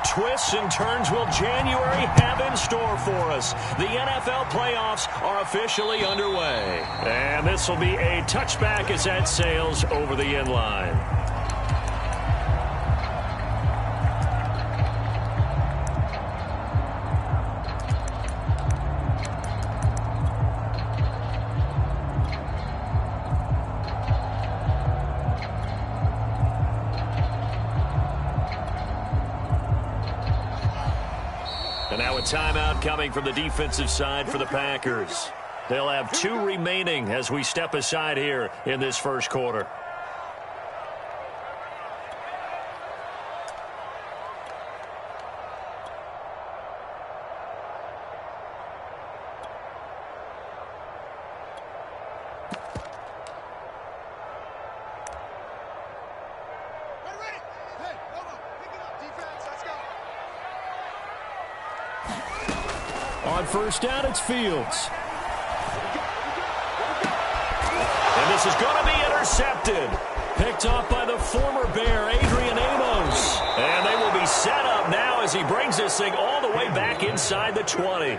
What twists and turns will January have in store for us? The NFL playoffs are officially underway. And this will be a touchback as that sails over the end line. And now a timeout coming from the defensive side for the Packers. They'll have 2 remaining as we step aside here in this first quarter. On first down, it's Fields. And this is going to be intercepted. Picked off by the former Bear, Adrian Amos. And they will be set up now as he brings this thing all the way back inside the 20.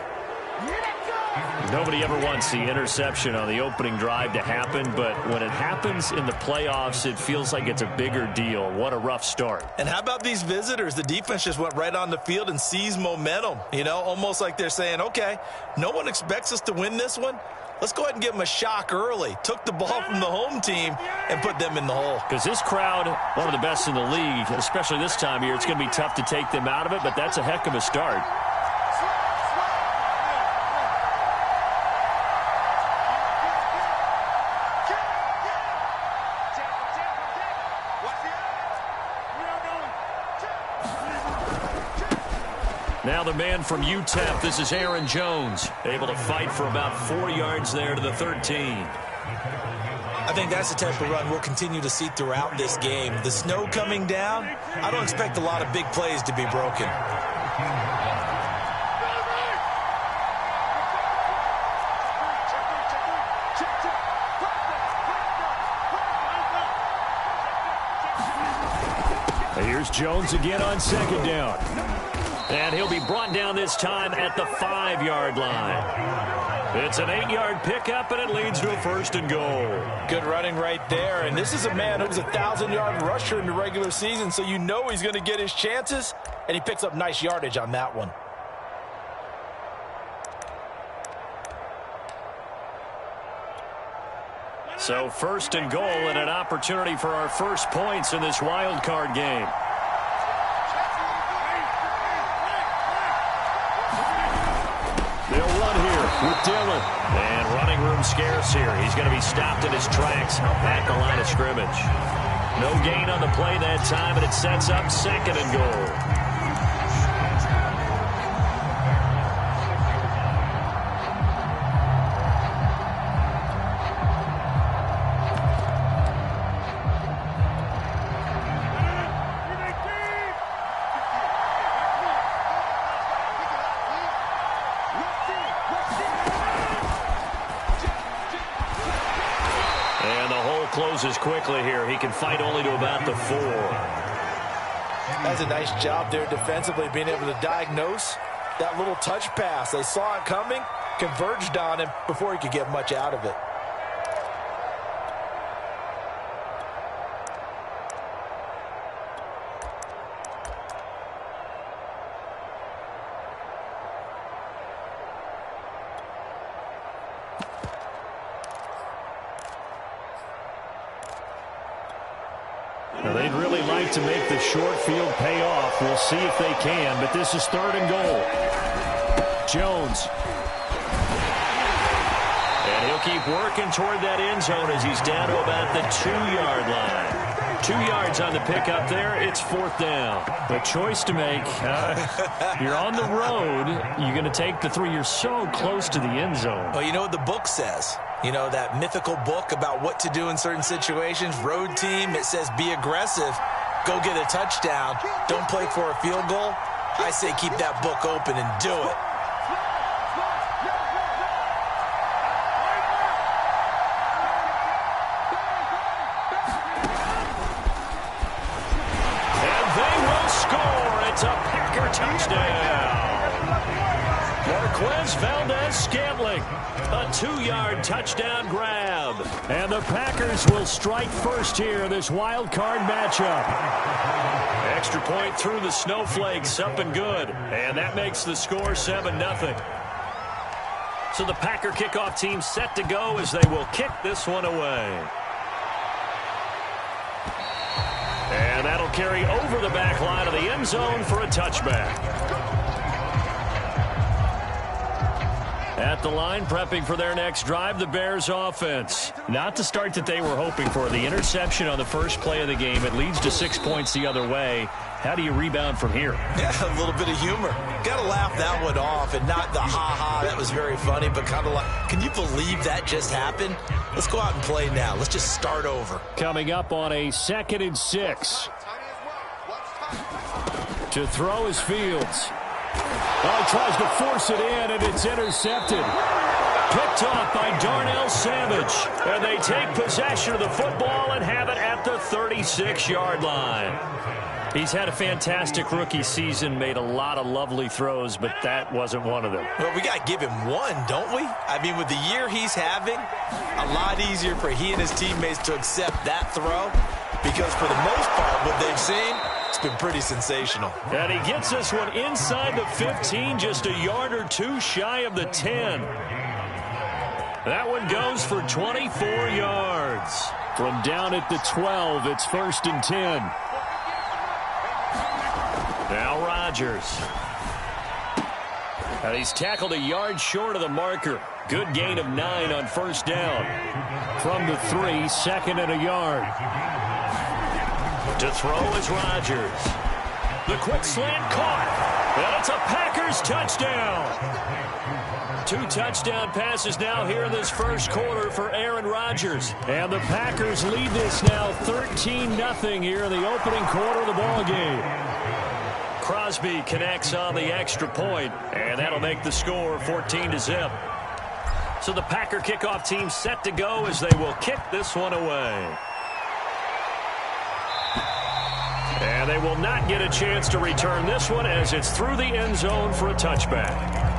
Nobody ever wants the interception on the opening drive to happen, but when it happens in the playoffs, it feels like it's a bigger deal. What a rough start. And how about these visitors? The defense just went right on the field and seized momentum. You know, almost like they're saying, okay, no one expects us to win this one. Let's go ahead and give them a shock early. Took the ball from the home team and put them in the hole. Because this crowd, one of the best in the league, especially this time of year, it's going to be tough to take them out of it, but that's a heck of a start. Now the man from UTEP, this is Aaron Jones, able to fight for about 4 yards there to the 13. I think that's the type of run we'll continue to see throughout this game. The snow coming down, I don't expect a lot of big plays to be broken. Here's Jones again on second down. And he'll be brought down this time at the 5-yard line. It's an 8-yard pickup, and it leads to a 1st and goal. Good running right there. And this is a man who was a 1,000-yard rusher in the regular season, so you know he's going to get his chances, and he picks up nice yardage on that one. So 1st and goal and an opportunity for our first points in this wild card game. They'll run here with Dillon. And running room scarce here. He's going to be stopped in his tracks at the line of scrimmage. No gain on the play that time, and it sets up 2nd and goal. Closes quickly here. He can fight only to about the 4. That's a nice job there defensively, being able to diagnose that little touch pass. They saw it coming, converged on him before he could get much out of it. Now, they'd really like to make the short field pay off. We'll see if they can, but this is 3rd and goal. Jones. And he'll keep working toward that end zone as he's down to about the 2-yard line. 2 yards on the pickup there. It's 4th down. The choice to make. You're on the road. You're going to take the 3. You're so close to the end zone. Well, you know what the book says. You know, that mythical book about what to do in certain situations. Road team, it says be aggressive. Go get a touchdown. Don't play for a field goal. I say keep that book open and do it. Marquez Valdez-Scantling. A 2-yard touchdown grab. And the Packers will strike first here in this wild card matchup. Extra point through the snowflakes, up and good. And that makes the score 7-0. So the Packer kickoff team set to go as they will kick this one away. And that'll carry over the back line of the end zone for a touchback. At the line, prepping for their next drive, the Bears offense. Not the start that they were hoping for. The interception on the first play of the game. It leads to 6 points the other way. How do you rebound from here? Yeah, a little bit of humor. Got to laugh that one off and not the ha-ha. That was very funny, but kind of like, can you believe that just happened? Let's go out and play now. Let's just start over. Coming up on a 2nd and 6. To throw is Fields. Oh, tries to force it in, and it's intercepted. Picked off by Darnell Savage. And they take possession of the football and have it at the 36-yard line. He's had a fantastic rookie season, made a lot of lovely throws, but that wasn't one of them. Well, we got to give him one, don't we? I mean, with the year he's having, a lot easier for he and his teammates to accept that throw because for the most part, what they've seen, it's been pretty sensational. And he gets this one inside the 15, just a yard or two shy of the 10. That one goes for 24 yards. From down at the 12, it's 1st and 10. Now Rodgers. And he's tackled a yard short of the marker. Good gain of 9 on 1st down. From the 3, 2nd and a yard. To throw is Rodgers. The quick slant caught. And it's a Packers touchdown. 2 touchdown passes now here in this first quarter for Aaron Rodgers. And the Packers lead this now 13-0 here in the opening quarter of the ball game. Crosby connects on the extra point, and that'll make the score 14-0. So the Packer kickoff team set to go as they will kick this one away. And they will not get a chance to return this one as it's through the end zone for a touchback.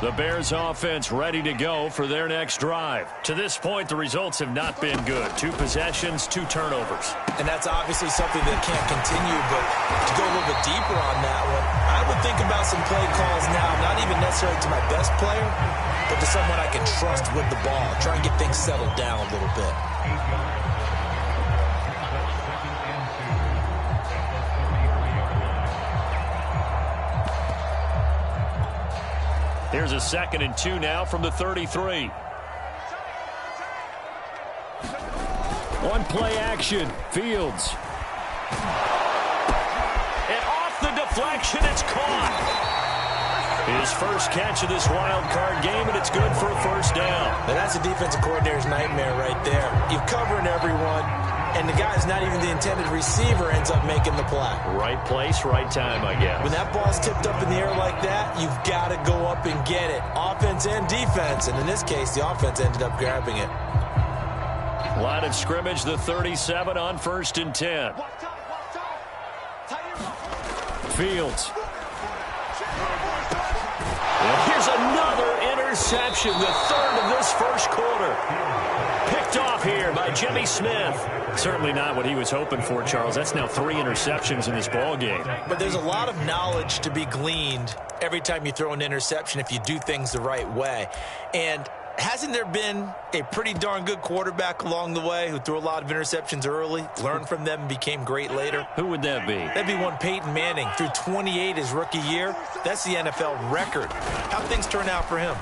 The Bears offense ready to go for their next drive. To this point, the results have not been good. 2 possessions, 2 turnovers. And that's obviously something that can't continue, but to go a little bit deeper on that one, I would think about some play calls now, not even necessarily to my best player, but to someone I can trust with the ball. Try and get things settled down a little bit. Here's a 2nd and 2 now from the 33. On play action, Fields. And off the deflection, it's caught. His first catch of this wild card game, and it's good for a 1st down. Now that's a defensive coordinator's nightmare right there. You're covering everyone, and the guy's not even the intended receiver ends up making the play. Right place, right time, I guess. When that ball's tipped up in the air like that, you've got to go up and get it. Offense and defense, and in this case, the offense ended up grabbing it. Line of scrimmage, the 37 on 1st and 10. Fields. And here's another interception, the 3rd of this first quarter. Picked off here by Jimmy Smith. Certainly not what he was hoping for, Charles. That's now 3 interceptions in this ball game. But there's a lot of knowledge to be gleaned every time you throw an interception if you do things the right way. And hasn't there been a pretty darn good quarterback along the way who threw a lot of interceptions early, learned from them, and became great later? Who would that be? That'd be one Peyton Manning. Threw 28 his rookie year. That's the NFL record. How'd things turn out for him?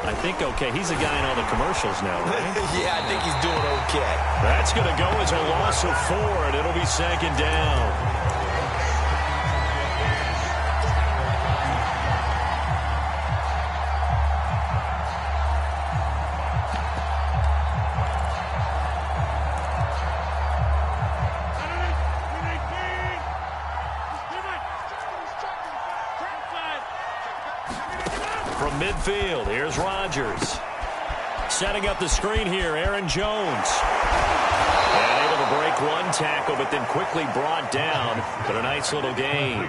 I think okay. He's a guy in all the commercials now, right? Yeah, I think he's doing okay. That's going to go as a loss of 4, and it'll be 2nd down. midfield, here's Rodgers. Setting up the screen here, Aaron Jones. And able to break one tackle, but then quickly brought down. But a nice little gain.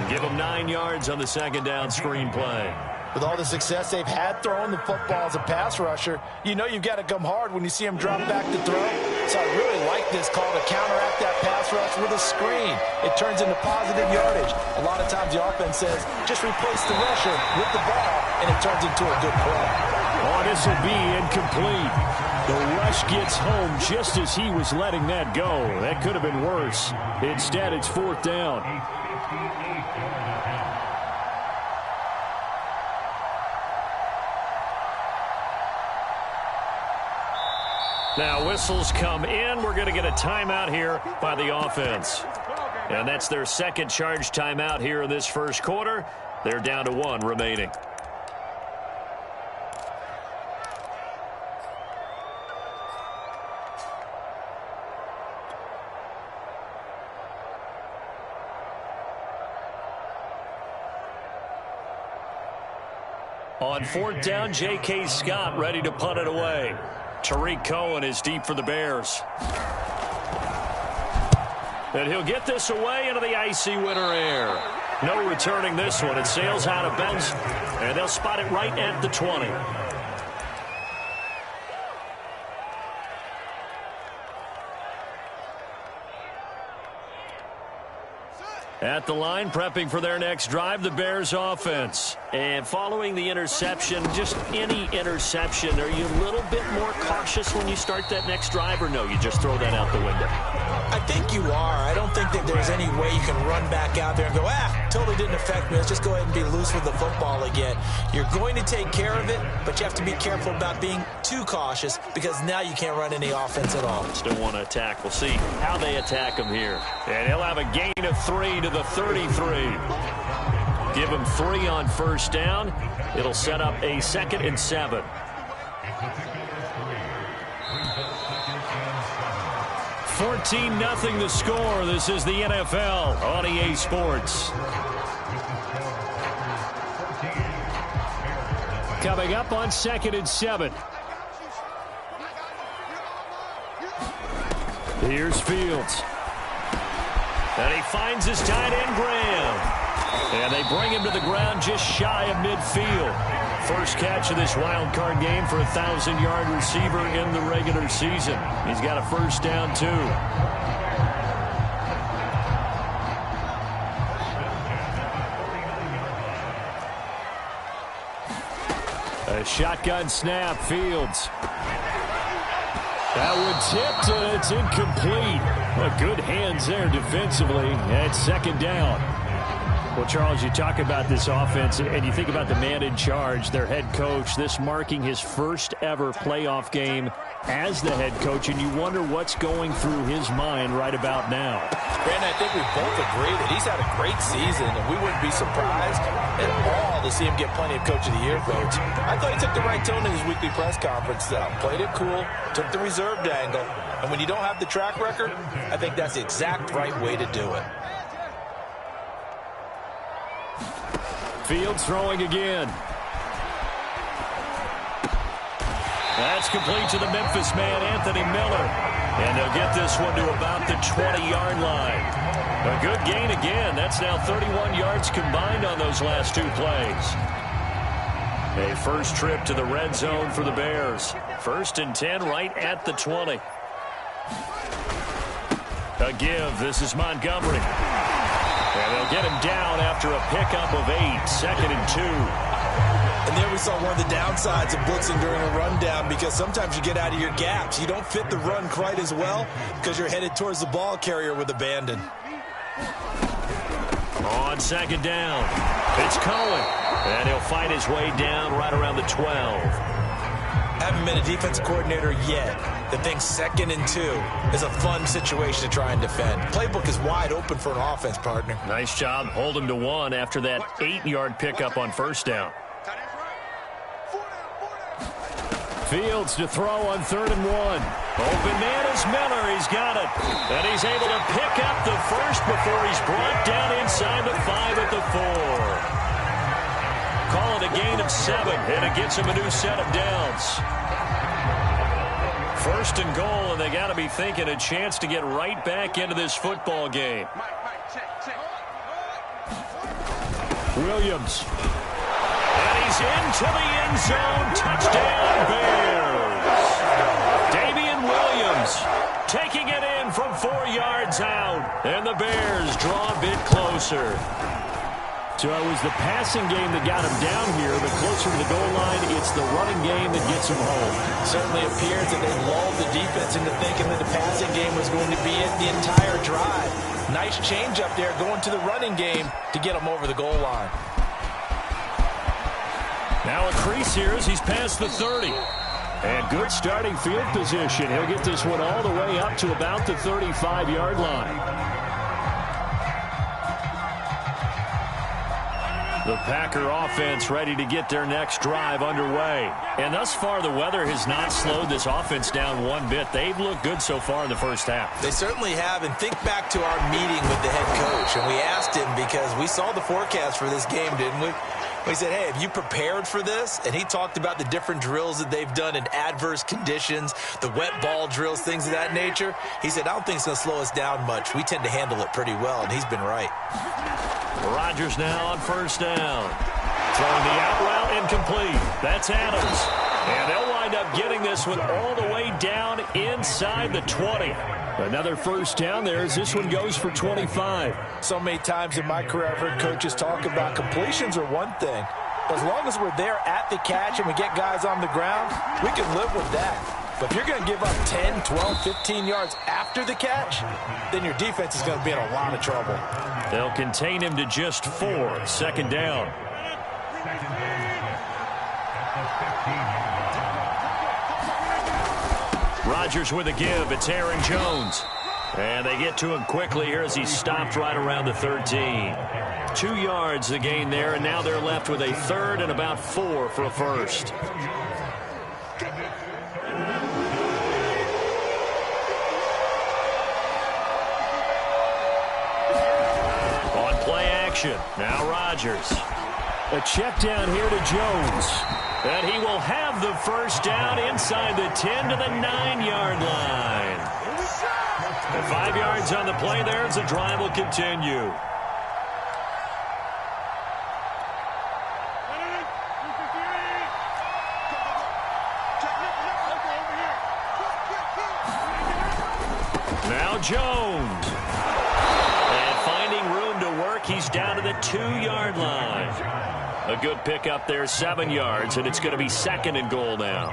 Give him 9 yards on the second down screen play. With all the success they've had throwing the football as a pass rusher, you know you've got to come hard when you see him drop back to throw. So I really like this call to counteract that pass rush with a screen. It turns into positive yardage. A lot of times the offense says, just replace the rusher with the ball, and it turns into a good play. Oh, this will be incomplete. The rush gets home just as he was letting that go. That could have been worse. Instead, it's 4th down. Now, whistles come in. We're going to get a timeout here by the offense. And that's their second charge timeout here in this first quarter. They're down to 1 remaining. On 4th down, J.K. Scott ready to punt it away. Tariq Cohen is deep for the Bears. And he'll get this away into the icy winter air. No returning this one. It sails out of bounds, and they'll spot it right at the 20. At the line, prepping for their next drive, the Bears offense. And following the interception, just any interception, are you a little bit more cautious when you start that next drive, or no, you just throw that out the window? I think you are. I don't think that there's any way you can run back out there and go, totally didn't affect me. Let's just go ahead and be loose with the football again. You're going to take care of it, but you have to be careful about being too cautious because now you can't run any offense at all. Still want to attack. We'll see how they attack him here. And he'll have a gain of 3 to the 33. Give him 3 on first down. It'll set up a 2nd and 7. 14-0 the score. This is the NFL on EA Sports. Coming up on 2nd and 7. Here's Fields. And he finds his tight end, Graham. And they bring him to the ground just shy of midfield. First catch of this wild card game for a 1,000-yard receiver in the regular season. He's got a first down, too. A shotgun snap, Fields. That one tipped, and it's incomplete. Well, good hands there defensively at 2nd down. Well, Charles, you talk about this offense, and you think about the man in charge, their head coach, this marking his first ever playoff game as the head coach, and you wonder what's going through his mind right about now. Brandon, I think we both agree that he's had a great season, and we wouldn't be surprised at all to see him get plenty of Coach of the Year votes. I thought he took the right tone in his weekly press conference, though. Played it cool, took the reserved angle, and when you don't have the track record, I think that's the exact right way to do it. Fields throwing again. That's complete to the Memphis man, Anthony Miller. And they'll get this one to about the 20-yard line. A good gain again. That's now 31 yards combined on those last 2 plays. A first trip to the red zone for the Bears. 1st and 10 right at the 20. A give. This is Montgomery. And they'll get him down after a pickup of 8. 2nd and 2. And there we saw one of the downsides of blitzing during a rundown because sometimes you get out of your gaps. You don't fit the run quite as well because you're headed towards the ball carrier with abandon. On 2nd down, it's Cohen. And he'll fight his way down right around the 12. Haven't been a defensive coordinator yet that thinks 2nd and 2 is a fun situation to try and defend. Playbook is wide open for an offense, partner. Nice job. Hold him to 1 after that 8-yard pickup on first down. Fields to throw on 3rd and 1. Open man is Miller. He's got it. And he's able to pick up the first before he's brought down inside the 5 at the 4. Call call it a gain of 7, and it gets him a new set of downs. First and goal, and they got to be thinking a chance to get right back into this football game. Williams. And he's into the end zone. Touchdown, Bears. Damian Williams taking it in from 4 yards out. And the Bears draw a bit closer. So it was the passing game that got him down here, but closer to the goal line, it's the running game that gets him home. Certainly appears that they lulled the defense into thinking that the passing game was going to be it the entire drive. Nice change up there going to the running game to get him over the goal line. Now a crease here as he's past the 30. And good starting field position. He'll get this one all the way up to about the 35-yard line. The Packer offense ready to get their next drive underway. And thus far, the weather has not slowed this offense down one bit. They've looked good so far in the first half. They certainly have. And think back to our meeting with the head coach. And we asked him because we saw the forecast for this game, didn't we? We said, hey, have you prepared for this? And he talked about the different drills that they've done in adverse conditions, the wet ball drills, things of that nature. He said, I don't think it's going to slow us down much. We tend to handle it pretty well, and he's been right. Rodgers now on first down. Throwing the out route incomplete. That's Adams. And they'll wind up getting this one all the way down inside the 20. Another first down there as this one goes for 25. So many times in my career I've heard coaches talk about completions are one thing. But as long as we're there at the catch and we get guys on the ground, we can live with that. But if you're going to give up 10, 12, 15 yards after the catch, then your defense is going to be in a lot of trouble. They'll contain him to just 4. Second down. Rodgers with a give. It's Aaron Jones. And they get to him quickly here as he stopped right around the 13. 2 yards the gain there, and now they're left with a third and about 4 for a first. On play action, now Rodgers. A check down here to Jones. And he will have the first down inside the 10 to the 9-yard line. And 5 yards on the play there as the drive will continue. Now Jones. And finding room to work, he's down to the 2-yard line. A good pick up there, 7 yards, and it's going to be second and goal now.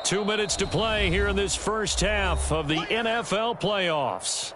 Two minutes to play here in this first half of the NFL playoffs.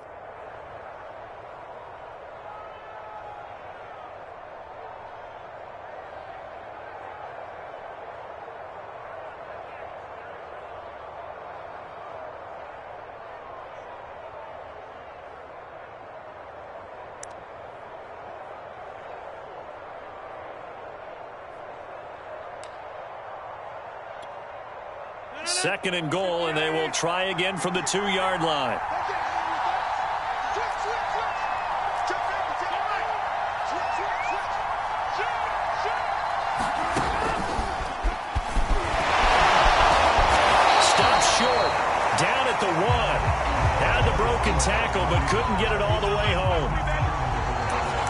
Second and goal, and they will try again from the 2-yard line. Stopped short, down at the 1. Had the broken tackle, but couldn't get it all the way home.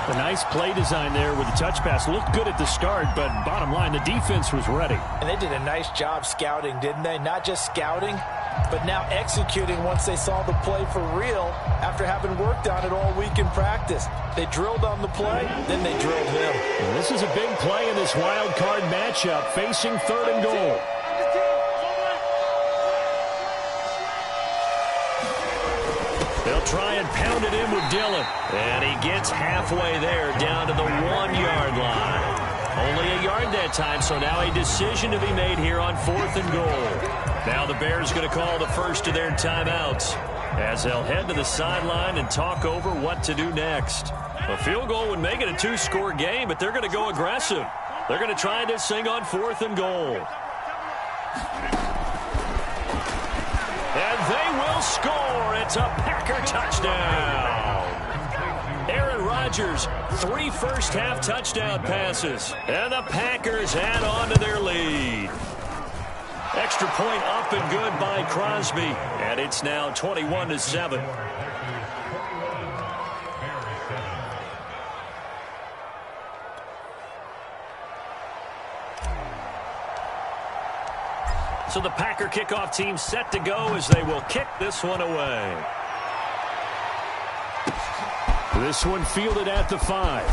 A nice play design there with the touch pass. Looked good at the start, but bottom line, the defense was ready. And they did a nice job scouting, didn't they? Not just scouting, but now executing once they saw the play for real after having worked on it all week in practice. They drilled on the play, then they drilled him. And this is a big play in this wild card matchup, facing third and goal. They'll try and pound it in with Dillon. And he gets halfway there, down to the 1-yard line. Only a yard that time, so now a decision to be made here on 4th and goal. Now the Bears going to call the first of their timeouts as they'll head to the sideline and talk over what to do next. A field goal would make it a 2-score game, but they're going to go aggressive. They're going to try this thing on 4th and goal. And they will score. It's a Packer touchdown. Aaron Rodgers, 3 first-half touchdown passes. And the Packers add on to their lead. Extra point up and good by Crosby. And it's now 21-7. So the Packer kickoff team set to go as they will kick this one away. This one fielded at the 5.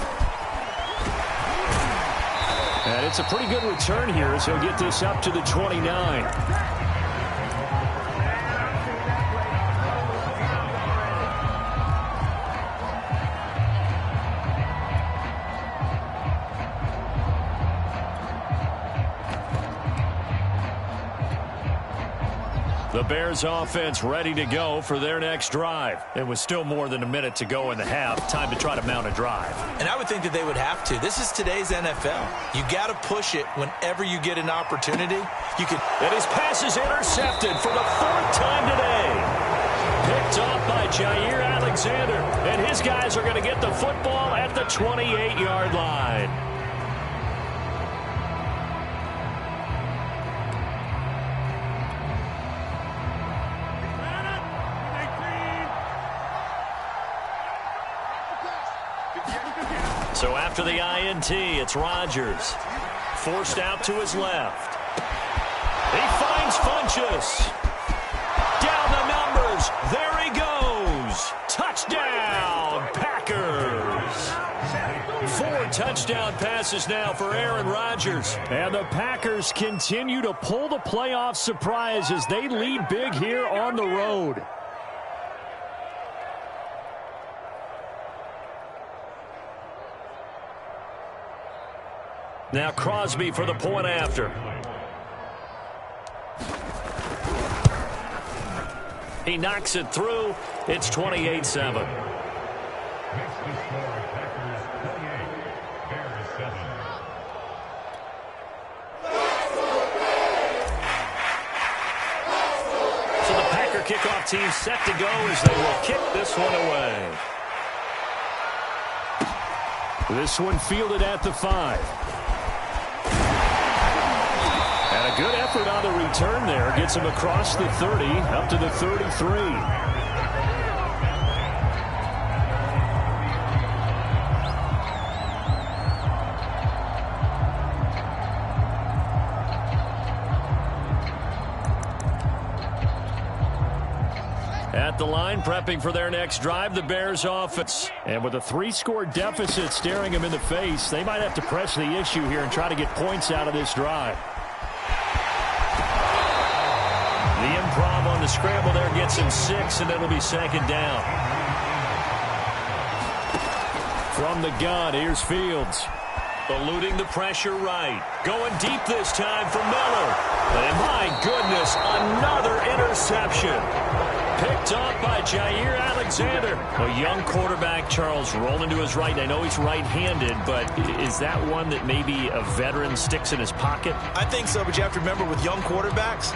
And it's a pretty good return here as he'll get this up to the 29. The Bears offense ready to go for their next drive. It was still more than a minute to go in the half. Time to try to mount a drive. And I would think that they would have to. This is today's NFL. You got to push it whenever you get an opportunity. And his pass is intercepted for the 4th time today. Picked off by Jair Alexander. And his guys are going to get the football at the 28-yard line. So after the INT, it's Rodgers. Forced out to his left. He finds Funchess. Down the numbers. There he goes. Touchdown, Packers. 4 touchdown passes now for Aaron Rodgers. And the Packers continue to pull the playoff surprise as they lead big here on the road. Now Crosby for the point after. He knocks it through. It's 28-7. So the Packer kickoff team set to go as they will kick this one away. This one fielded at the 5. And a good effort on the return there. Gets him across the 30, up to the 33. At the line, prepping for their next drive, the Bears offense. And with a 3-score deficit staring them in the face, they might have to press the issue here and try to get points out of this drive. The improv on the scramble there gets him 6, and it'll be 2nd down. From the gun, here's Fields. Eluding the pressure right. Going deep this time for Miller. And my goodness, another interception. Picked off by Jair Alexander. A young quarterback, Charles, rolling to his right. I know he's right-handed, but is that one that maybe a veteran sticks in his pocket? I think so, but you have to remember with young quarterbacks,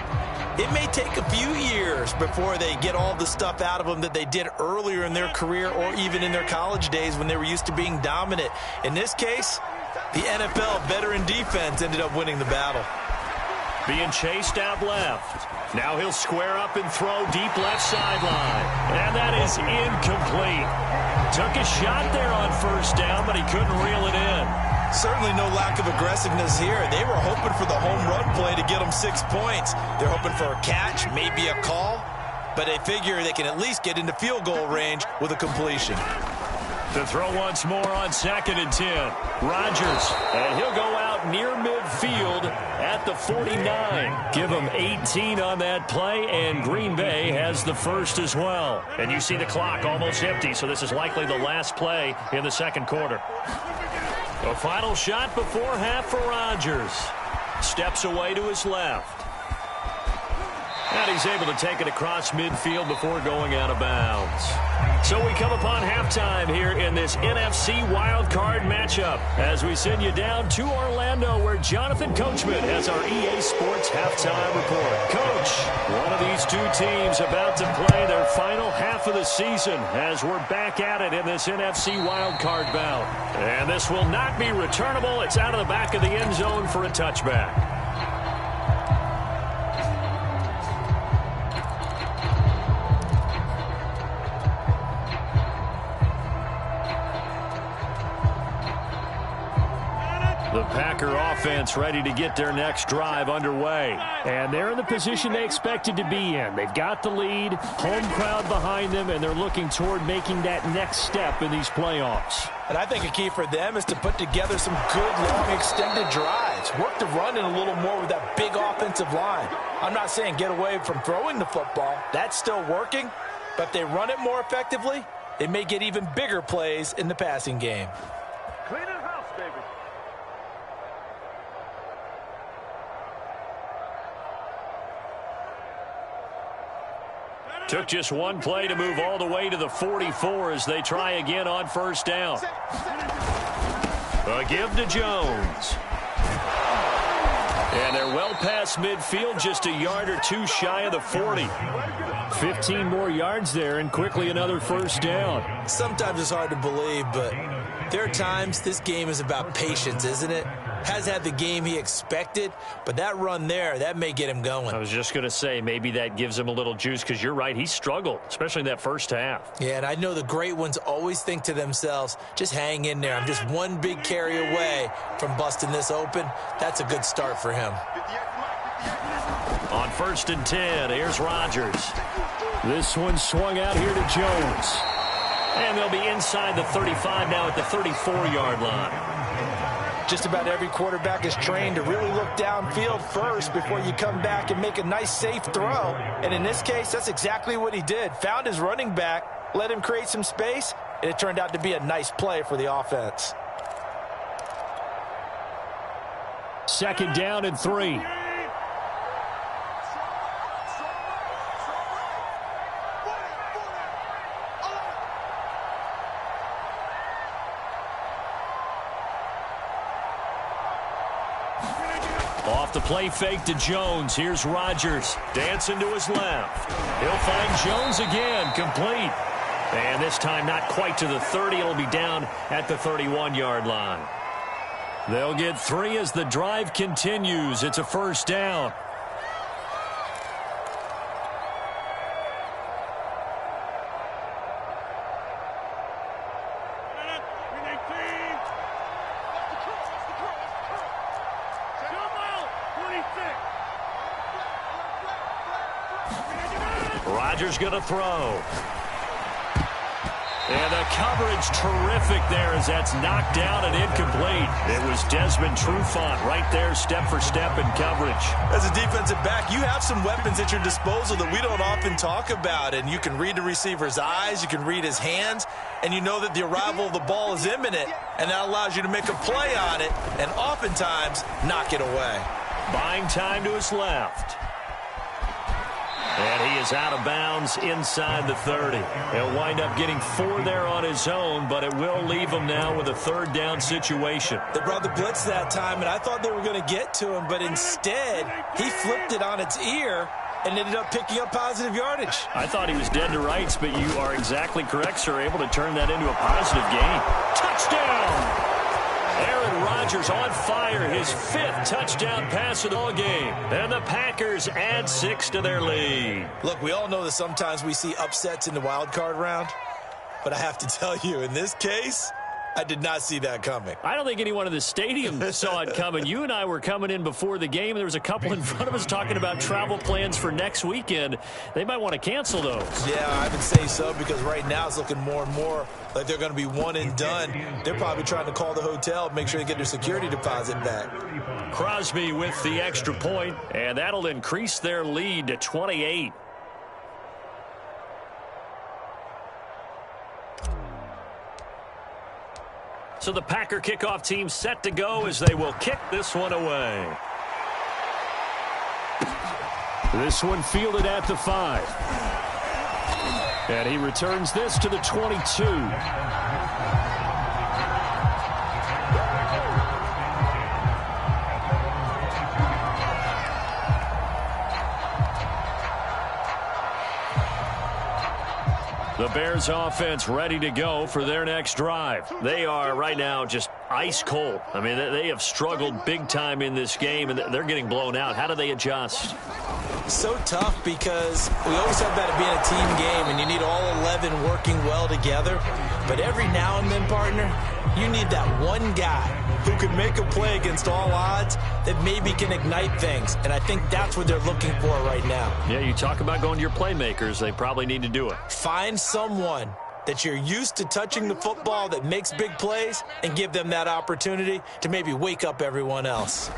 it may take a few years before they get all the stuff out of them that they did earlier in their career or even in their college days when they were used to being dominant. In this case, the NFL veteran defense ended up winning the battle. Being chased out left. Now he'll square up and throw deep left sideline. And that is incomplete. Took a shot there on 1st down, but he couldn't reel it in. Certainly no lack of aggressiveness here. They were hoping for the home run play to get them 6 points. They're hoping for a catch, maybe a call, but they figure they can at least get into field goal range with a completion. To throw once more on 2nd and 10. Rodgers, and he'll go out near midfield at the 49. Give him 18 on that play, and Green Bay has the first as well. And you see the clock almost empty, so this is likely the last play in the 2nd quarter. A final shot before half for Rodgers. Steps away to his left. And he's able to take it across midfield before going out of bounds. So we come upon halftime here in this NFC wildcard matchup as we send you down to Orlando where Jonathan Coachman has our EA Sports halftime report. Coach, one of these two teams about to play their final half of the season as we're back at it in this NFC wildcard bout. And this will not be returnable. It's out of the back of the end zone for a touchback. The Packer offense ready to get their next drive underway. And they're in the position they expected to be in. They've got the lead, home crowd behind them, and they're looking toward making that next step in these playoffs. And I think a key for them is to put together some good, long, extended drives. Work the run in a little more with that big offensive line. I'm not saying get away from throwing the football. That's still working. But if they run it more effectively, they may get even bigger plays in the passing game. Clean the house, baby. Took just one play to move all the way to the 44 as they try again on first down. A give to Jones. And they're well past midfield, just a yard or two shy of the 40. 15 more yards there and quickly another first down. Sometimes it's hard to believe, but there are times this game is about patience, isn't it? Has had the game he expected, but that run there, that may get him going. I was just going to say, maybe that gives him a little juice because you're right, he struggled, especially in that first half. Yeah, and I know the great ones always think to themselves, just hang in there. I'm just one big carry away from busting this open. That's a good start for him. On 1st and 10, here's Rodgers. This one swung out here to Jones. And they'll be inside the 35 now at the 34-yard line. Just about every quarterback is trained to really look downfield first before you come back and make a nice, safe throw. And in this case, that's exactly what he did. Found his running back, let him create some space, and it turned out to be a nice play for the offense. 2nd down and 3. Off the play fake to Jones. Here's Rodgers dancing to his left. He'll find Jones again, complete. And this time not quite to the 30. It'll be down at the 31-yard line. They'll get 3 as the drive continues. It's a first down. Rodgers going to throw. And the coverage terrific there as that's knocked down and incomplete. It was Desmond Trufant right there, step for step in coverage. As a defensive back, you have some weapons at your disposal that we don't often talk about. And you can read the receiver's eyes, you can read his hands, and you know that the arrival of the ball is imminent. And that allows you to make a play on it and oftentimes knock it away. Buying time to his left. And he is out of bounds inside the 30. He'll wind up getting 4 there on his own, but it will leave him now with a 3rd down situation. They brought the blitz that time, and I thought they were going to get to him, but instead, he flipped it on its ear and ended up picking up positive yardage. I thought he was dead to rights, but you are exactly correct, sir. Able to turn that into a positive gain. Touchdown! Aaron Rodgers on fire, his 5th touchdown pass of the ball game. And the Packers add 6 to their lead. Look, we all know that sometimes we see upsets in the wild card round, but I have to tell you, in this case, I did not see that coming. I don't think anyone in the stadium saw it coming. You and I were coming in before the game, and there was a couple in front of us talking about travel plans for next weekend. They might want to cancel those. Yeah, I would say so, because right now it's looking more and more like they're going to be one and done. They're probably trying to call the hotel and make sure they get their security deposit back. Crosby with the extra point, and that'll increase their lead to 28. So the Packer kickoff team set to go as they will kick this one away. This one fielded at the 5. And he returns this to the 22. The Bears offense ready to go for their next drive. They are right now just ice cold. I mean, they have struggled big time in this game, and they're getting blown out. How do they adjust? So tough because we always talk about it being a team game, and you need all 11 working well together. But every now and then, partner, you need that one guy who can make a play against all odds that maybe can ignite things. And I think that's what they're looking for right now. Yeah, you talk about going to your playmakers. They probably need to do it. Find someone that you're used to touching the football that makes big plays and give them that opportunity to maybe wake up everyone else.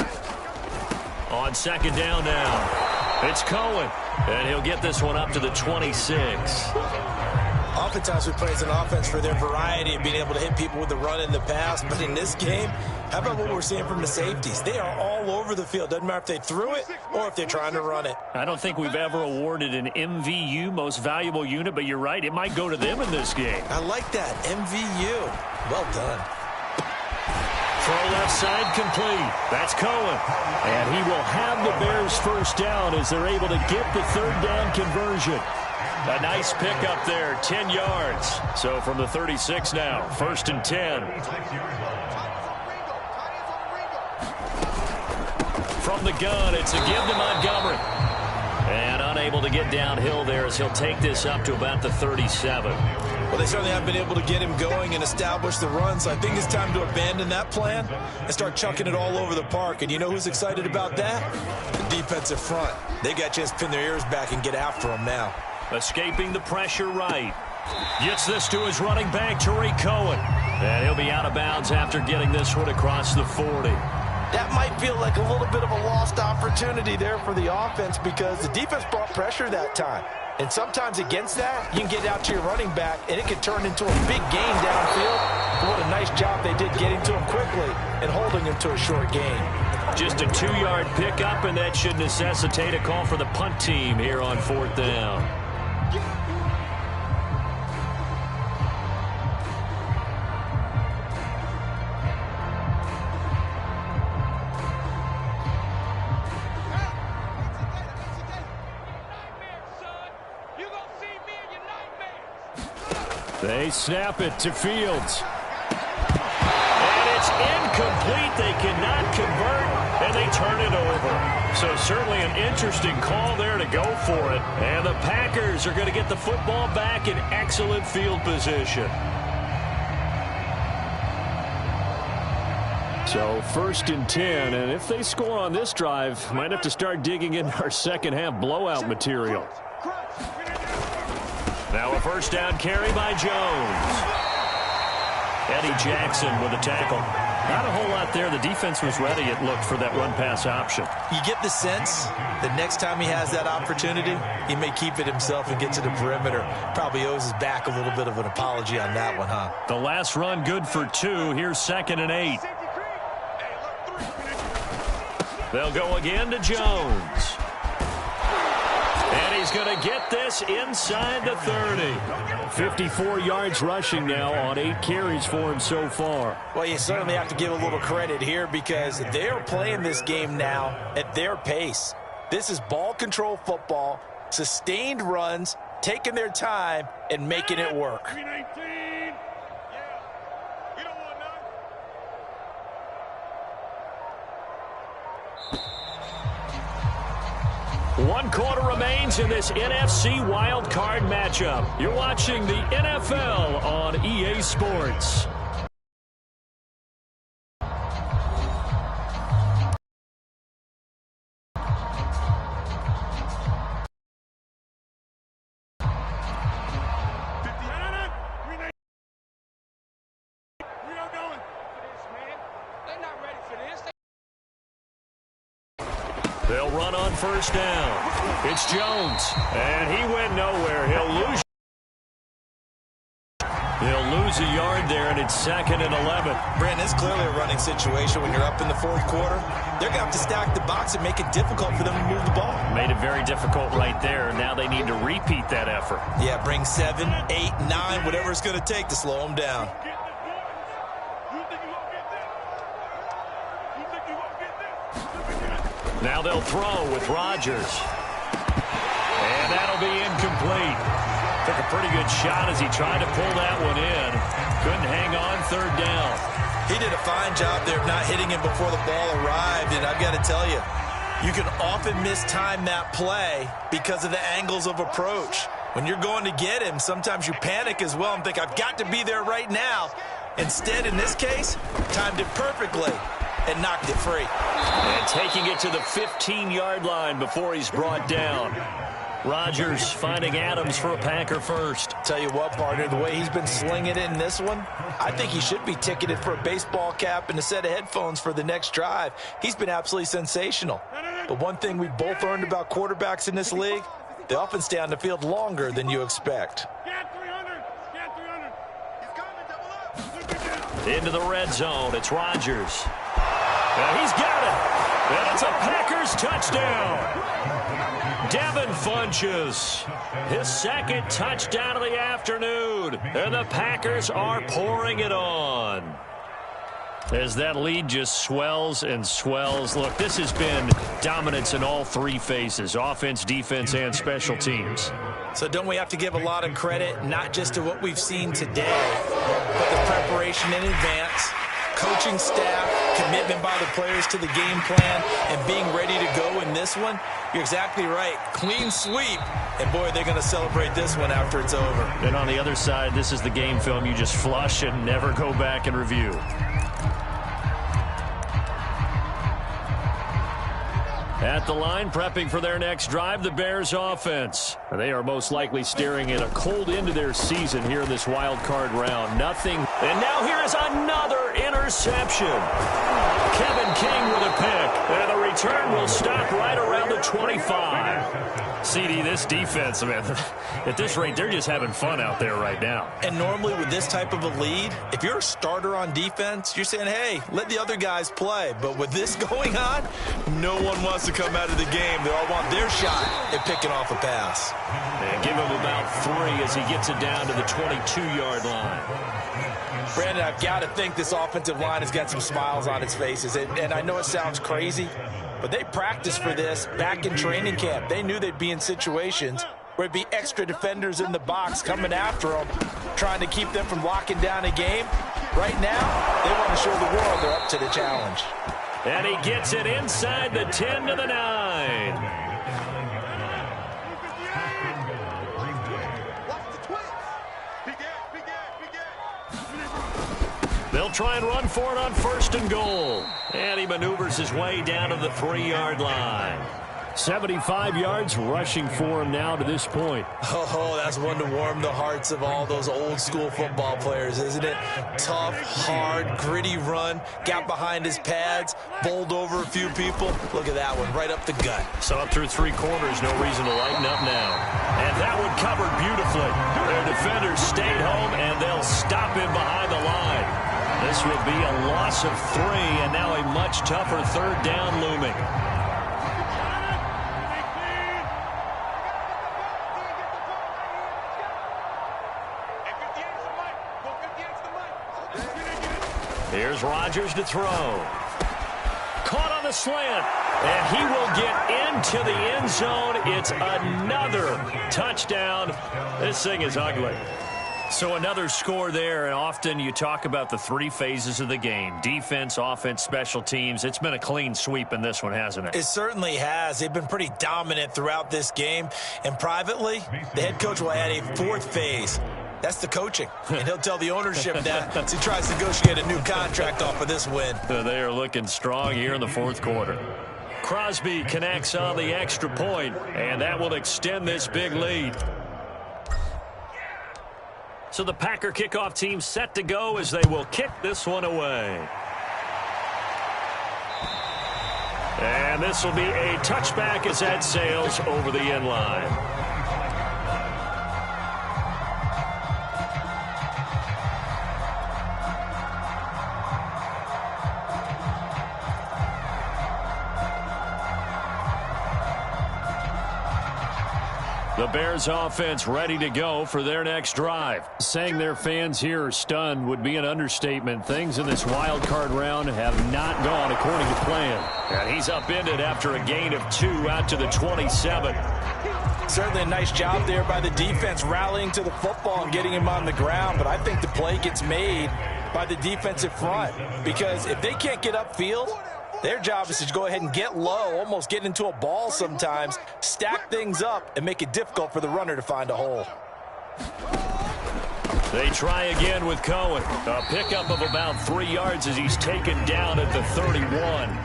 On second down now, it's Cohen, and he'll get this one up to the 26. Oftentimes we play as an offense for their variety of being able to hit people with the run in the pass. But in this game, how about what we're seeing from the safeties? They are all over the field. Doesn't matter if they threw it or if they're trying to run it. I don't think we've ever awarded an MVU, most valuable unit, but you're right. It might go to them in this game. I like that. MVU. Well done. Throw left side complete. That's Cohen. And he will have the Bears first down as they're able to get the third down conversion. A nice pickup there, 10 yards. So from the 36 now, 1st and 10. From the gun, it's a give to Montgomery. And unable to get downhill there as he'll take this up to about the 37. Well, they certainly have been able to get him going and establish the run, so I think it's time to abandon that plan and start chucking it all over the park. And you know who's excited about that? The defensive front. They got a chance to pin their ears back and get after him now. Escaping the pressure right. Gets this to his running back, Tariq Cohen. And he'll be out of bounds after getting this one across the 40. That might feel like a little bit of a lost opportunity there for the offense because the defense brought pressure that time. And sometimes against that, you can get out to your running back, and it can turn into a big gain downfield. But what a nice job they did getting to him quickly and holding him to a short gain. Just a 2-yard pickup, and that should necessitate a call for the punt team here on 4th down. They snap it to Fields. And it's incomplete. They cannot convert, and they turn it over. So certainly an interesting call there to go for it. And the Packers are going to get the football back in excellent field position. So 1st and 10, and if they score on this drive, might have to start digging in our second half blowout material. Now a first down carry by Jones. Eddie Jackson with a tackle. Not a whole lot there. The defense was ready, it looked, for that run-pass option. You get the sense that next time he has that opportunity, he may keep it himself and get to the perimeter. Probably owes his back a little bit of an apology on that one, huh? The last run good for 2. Here's 2nd and 8. They'll go again to Jones. And he's going to get this inside the 30. 54 yards rushing now on 8 carries for him so far. Well, you certainly have to give a little credit here because they're playing this game now at their pace. This is ball control football, sustained runs, taking their time, and making it work. One quarter remains in this NFC Wild Card matchup. You're watching the NFL on EA Sports. They'll run on first down. It's Jones, and he went nowhere. He'll lose a yard there, and it's 2nd and 11. Brandon, it's clearly a running situation when you're up in the 4th quarter. They're going to have to stack the box and make it difficult for them to move the ball. Made it very difficult right there. Now they need to repeat that effort. Yeah, bring 7, 8, 9, whatever it's going to take to slow them down. Now they'll throw with Rodgers. And that'll be incomplete. Took a pretty good shot as he tried to pull that one in. Couldn't hang on, third down. He did a fine job there of not hitting him before the ball arrived, and I've got to tell you, you can often mistime that play because of the angles of approach. When you're going to get him, sometimes you panic as well and think, I've got to be there right now. Instead, in this case, timed it perfectly and knocked it free. And taking it to the 15-yard line before he's brought down. Rodgers finding Adams for a Packer first. Tell you what, partner, the way he's been slinging it in this one, I think he should be ticketed for a baseball cap and a set of headphones for the next drive. He's been absolutely sensational. But one thing we've both learned about quarterbacks in this league, they often stay on the field longer than you expect. Into the red zone, it's Rodgers. And he's got it. And it's a Packers touchdown. Devin Funchess, his second touchdown of the afternoon. And the Packers are pouring it on. As that lead just swells and swells. Look, this has been dominance in all three phases, offense, defense, and special teams. So don't we have to give a lot of credit, not just to what we've seen today, but the preparation in advance, coaching staff, commitment by the players to the game plan, and being ready to go in this one? You're exactly right. Clean sweep. And, boy, they're going to celebrate this one after it's over. And on the other side, this is the game film you just flush and never go back and review. At the line, prepping for their next drive, the Bears offense. They are most likely staring at a cold end to their season here in this wild card round. Nothing. And now here is another interception. Kevin King with a pick. And the return will stop right around the 25. CD, this defense, man, at this rate, they're just having fun out there right now. And normally with this type of a lead, if you're a starter on defense, you're saying, hey, let the other guys play. But with this going on, no one wants to come out of the game. They all want their shot at picking off a pass. And give him about 3 as he gets it down to the 22-yard line. Brandon, I've got to think this offensive line has got some smiles on its faces. And I know it sounds crazy, but they practiced for this back in training camp. They knew they'd be in situations where it'd be extra defenders in the box coming after them, trying to keep them from locking down a game. Right now, they want to show the world they're up to the challenge. And he gets it inside the 10 to the 9. They'll try and run for it on 1st and goal. And he maneuvers his way down to the 3-yard line. 75 yards rushing for him now to this point. Oh, that's one to warm the hearts of all those old school football players, isn't it? Tough, hard, gritty run, got behind his pads, bowled over a few people. Look at that one, right up the gut. So up through 3 quarters, no reason to lighten up now. And that one covered beautifully. Their defenders stayed home, and they'll stop him behind the line. This will be a loss of 3, and now a much tougher 3rd down looming. Here's Rodgers to throw. Caught on the slant, and he will get into the end zone. It's another touchdown. This thing is ugly. So another score there, and often you talk about the 3 phases of the game. Defense, offense, special teams. It's been a clean sweep in this one, hasn't it? It certainly has. They've been pretty dominant throughout this game. And privately, the head coach will add a 4th phase. That's the coaching. And he'll tell the ownership that as he tries to negotiate a new contract off of this win. They are looking strong here in the 4th quarter. Crosby connects on the extra point, and that will extend this big lead. So the Packer kickoff team set to go as they will kick this one away. And this will be a touchback as that sails over the end line. The Bears offense ready to go for their next drive. Saying their fans here are stunned would be an understatement. Things in this wild card round have not gone according to plan. And he's upended after a gain of 2 out to the 27. Certainly a nice job there by the defense rallying to the football and getting him on the ground. But I think the play gets made by the defensive front, because if they can't get upfield, their job is to go ahead and get low, almost get into a ball sometimes, stack things up, and make it difficult for the runner to find a hole. They try again with Cohen. A pickup of about 3 yards as he's taken down at the 31.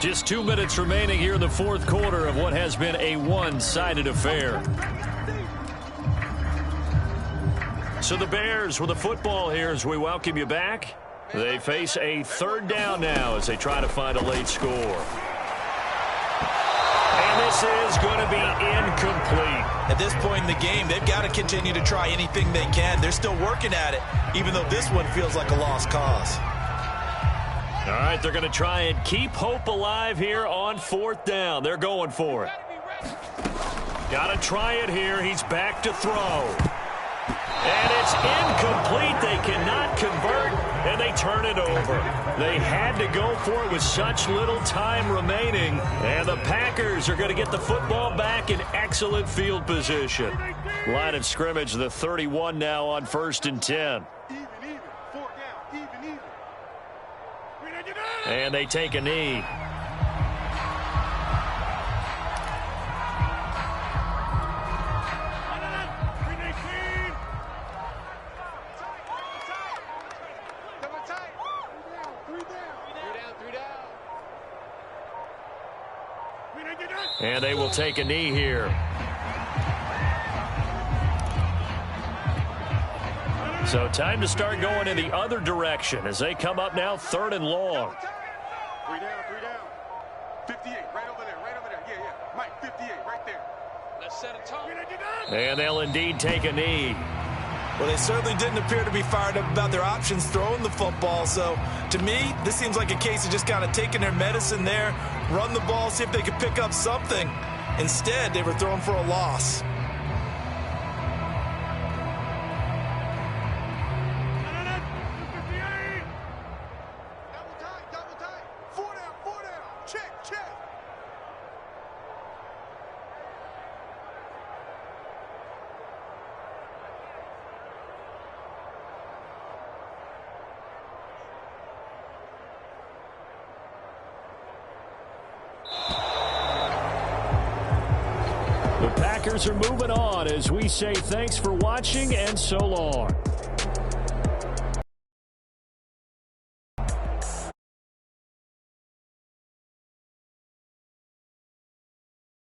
Just 2 minutes remaining here in the fourth quarter of what has been a one-sided affair. So the Bears with the football here as we welcome you back. They face a third down now as they try to find a late score. And this is going to be incomplete. At this point in the game, they've got to continue to try anything they can. They're still working at it, even though this one feels like a lost cause. All right, they're going to try and keep hope alive here on fourth down. They're going for it. Got to try it here. He's back to throw. And it's incomplete. They cannot convert, and they turn it over. They had to go for it with such little time remaining, and the Packers are going to get the football back in excellent field position. Line of scrimmage, the 31 now on 1st and 10. And they take a knee. And they will take a knee here. So time to start going in the other direction as they come up now 3rd and long. 3 down. 58, right over there. Yeah. Mike, 58, right there. Let's set a tone. And they'll indeed take a knee. Well, they certainly didn't appear to be fired up about their options throwing the football. So, to me, this seems like a case of just kind of taking their medicine there, run the ball, see if they could pick up something. Instead, they were throwing for a loss. Double tight. 4 down. Check. The Packers are moving on as we say thanks for watching and so long.